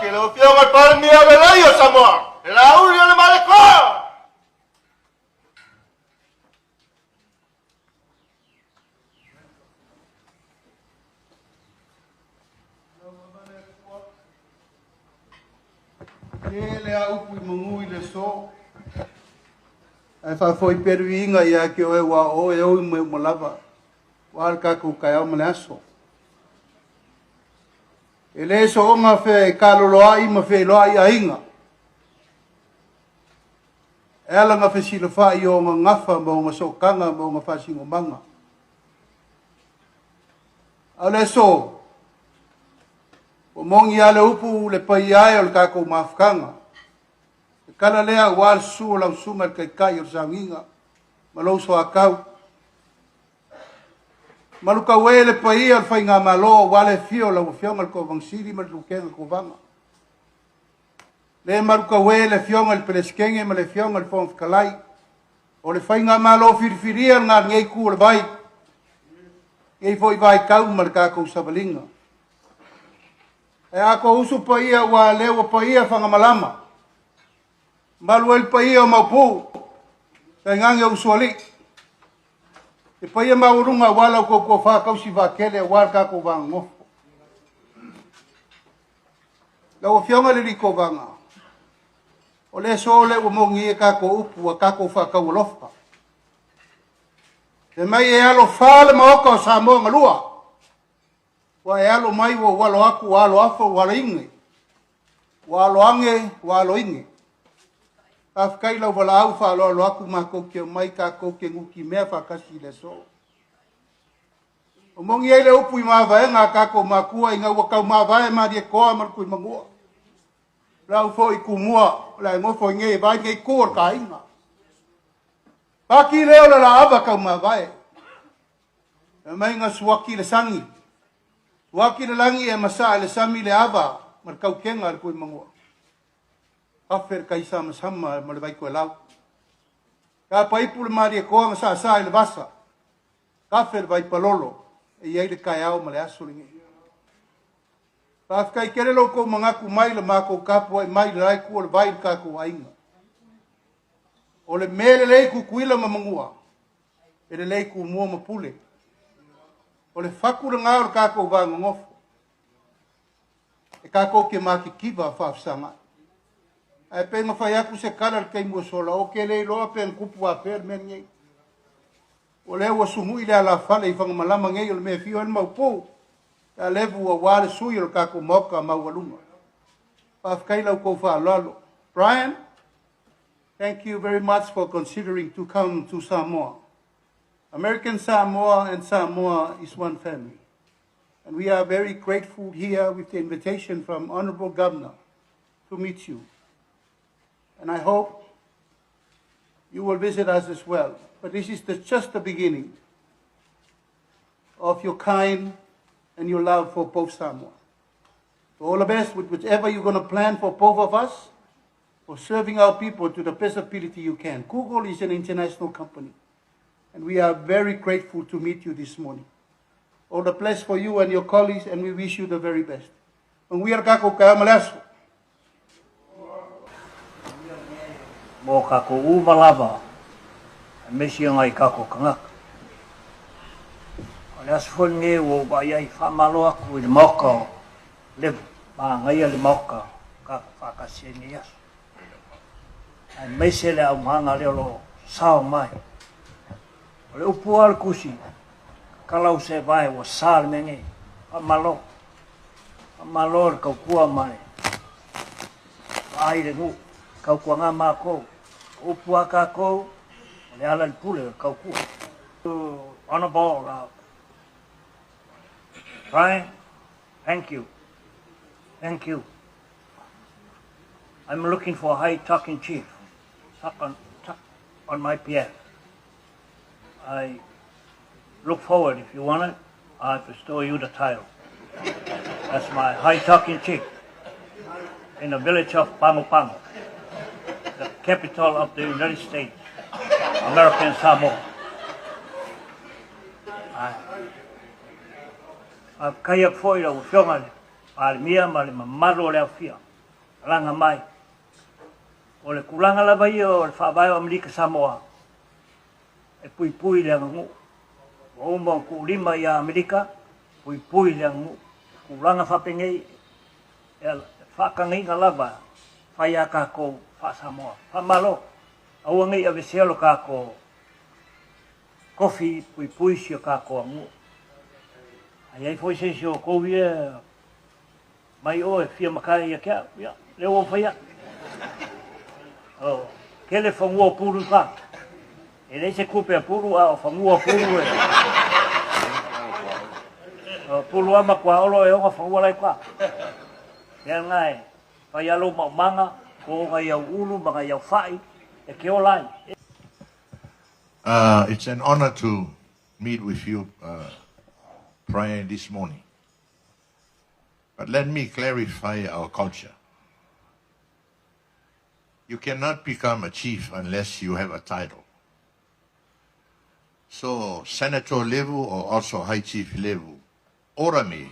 que lo fionga para mi abelayo Samoa. Laaulialemalietoa. Ele a upu I mangui le so. Ai fa foi peruinga ia ke o wa o e o mo lava. Wa ka ku ka o mlaso. Ele so nga fe kalolo ai ma fe lo ai ainga. Ela nga fe sila fa I o nga ngafa mo nga so kanga mo nga fa singo manga. Ale so o mongi ale upu le pai ai o le kako mafkanga. E kala lea wal su o lau sunga kai kai o sanginga. Malou so akau. Maluka we le pai al fai ngā malo wale fio lau fionga le kovang siri ma le lukenga kovanga. Le maluka we le fionga le peleskenge ma le fionga le fong kalai. O le fai ngā malo firfiria ngā ngei ku le vai. Ngei foi vai kau ma le kako sabalinga. E ako usu pa ia wa lewa pa ia whangamalama. Maluel pa ia maupu. Kai ngange usuali. E pa ia maurunga wala ko whakau si wakele wal kako wang ngofo. Lau fionga le liko wanga. O le so le umongi e kako upu a kako whakau lofa. Te mai e alo whale maoka o Samoa ngalua. Wa e alo mai wo walo aku, walo afo, walo inge. Walo ange, walo inge. Afkai lau wala au wha alo aku mako ke mai ka koke nguki mea whakasi le so. O mongi eile upu I mawae ngā kako makua I ngā wakau mawae maria koa marku I mangua. Lau fo I kumua, lai ngofo I nge vai nge kōr ka inga. Paki leo la ava kau mawae. E mai ngā suaki le sangi. Waki le langi e masa le sami le ava mar kau kenga le koi mangua. Hafer kai sama sama ma le vai koe lau. Ka paipu le maria koa masa sa le vasa. Hafer vai palolo e iei le kai au ma le aso lingi. Kai kere lo ko mangaku mai le mako kapu ai mai le rai kua le vai le kaku ainga. O le mele leiku kuila ma mangua. E le leiku mua ma pule. O le whakura ngā o kākou wānga ngofo. E kākou ke maki kiwa whafsanga. E penga whai aku se kara kei mua sola. O ke lei loa pen kupu a per men ngei. O le ua sumu I le ala whale I whangamalama ngei o le mea fio en mau pou. E levu a wale sui o le kākou moka mau alunga. Whafkai lau kou whaalalo. Brian, thank you very much for considering to come to Samoa. American Samoa and Samoa is one family. And we are very grateful here with the invitation from Honorable Governor to meet you. And I hope you will visit us as well. But this is just the beginning of your kind and your love for both Samoa. So all the best with whichever you're going to plan for both of us, for serving our people to the best ability you can. Google is an international company. And we are very grateful to meet you this morning. All the best for you and your colleagues, and we wish you the very best. And we are kako kaya malaso. Mo kako umalava, mesi ngai kako kangaka. Alas fonge wo bayai famalo aku I moka le ba ngai le moka ka fakasenias. Ai mesi le au manga le lo sao mai. O le upu al kusi, kalau se vai o sal menge, a malo le kau kua mai. Ai le ngu, kau kua ngā mako, upu a kako, le ala le pule kau kua. Honorable Brian, thank you. Thank you. I'm looking for a high talking chief, on my PF. I look forward, if you want it, I'll bestow you the title. That's my high-talking chief in the village of Pango Pango, the capital of the United States, American Samoa. Kaya foi o whionga, a mia ma le mamaro le afia. langa mai. O le kulanga lava ia o le whaavai o Amerika Samoa. E pui pui le ngu. O uma ku lima ia Amerika, pui pui le ngu. Kulanga whapengei, e whakangai nga lava, whaia kako wha Samoa. Whamalo, au ngai ave sealo kako kofi pui pui sio kako ngu. Ai ai foi se sio kovia, mai o e fia makai ia kia, leo o whaia. Kele whangua puru ka. E nei se kupe a puru a o whangua puru e. Puru ama kua olo e onga whangua lai ka. Kea ngai, whai alo maumanga, ko ngai au ulu, ma ngai au whai, e ke o lai. It's an honor to meet with you prior this morning. But let me clarify our culture. You cannot become a chief unless you have a title. So, senator level or also high chief level, order me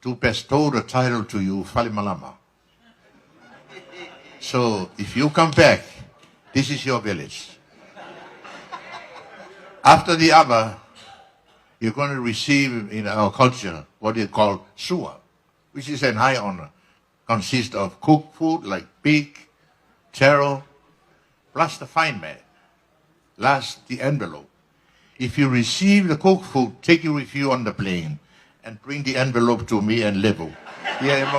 to bestow the title to you, Faleo'o. So, if you come back, this is your village. After the other, you're going to receive in our culture what they call sua, which is an high honor. Consists of cooked food like pig, taro, plus the fine man. Last, the envelope. If you receive the cooked food, take it with you on the plane and bring the envelope to me and level. Yeah,